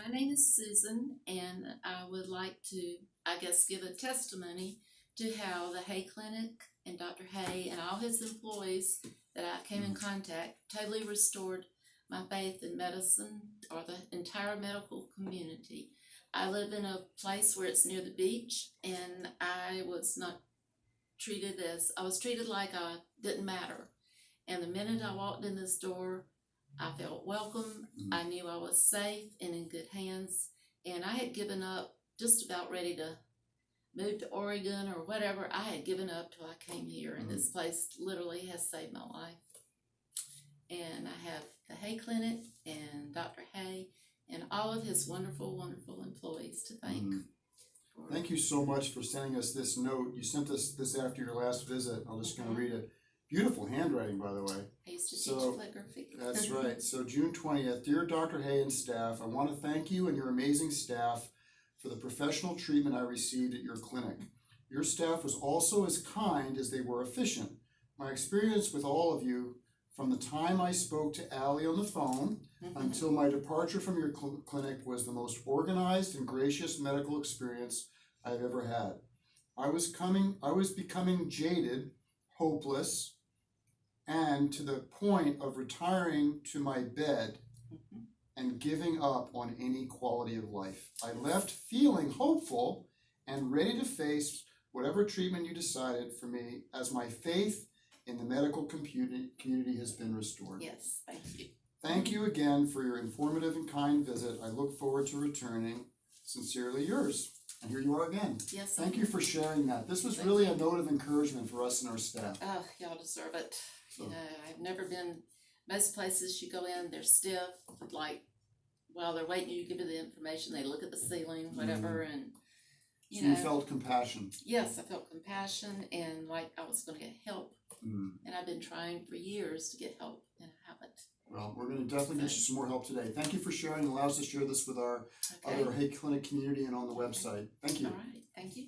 My name is Susan, and I would like to, I guess, give a testimony to how the Hay Clinic and Dr. Hay and all his employees that I came in contact totally restored my faith in medicine or the entire medical community. I live in a place where it's near the beach, and I was treated like I didn't matter. And the minute I walked in this door, I felt welcome. I knew I was safe and in good hands. And I had given up, just about ready to move to Oregon or whatever. I had given up till I came here, and this place literally has saved my life. And I have the Hay Clinic and Dr. Hay and all of his wonderful, wonderful employees to thank. Thank you so much for sending us this note. You sent us this after your last visit. I'm just going to read it. Beautiful handwriting, by the way. I used to teach calligraphy. That's right. So June 20th, dear Dr. Hay and staff, I want to thank you and your amazing staff for the professional treatment I received at your clinic. Your staff was also as kind as they were efficient. My experience with all of you, from the time I spoke to Allie on the phone until my departure from your clinic, was the most organized and gracious medical experience I've ever had. I was becoming jaded, hopeless, and to the point of retiring to my bed and giving up on any quality of life. I left feeling hopeful and ready to face whatever treatment you decided for me, as my faith in the medical community has been restored. Yes, thank you. Thank you again for your informative and kind visit. I look forward to returning. Sincerely yours. And here you are again. Yes. Thank you for sharing that. This was really a note of encouragement for us and our staff. Oh, y'all deserve it. So. You know, I've never been, most places you go in, they're stiff, like while they're waiting you to give you the information, they look at the ceiling, whatever, and so you felt compassion. Yes, I felt compassion and like I was going to get help. And I've been trying for years to get help, and I haven't. Well, we're going to definitely get you some more help today. Thank you for sharing and allow us to share this with our other Hay Clinic community and on the website. Thank you. All right. Thank you.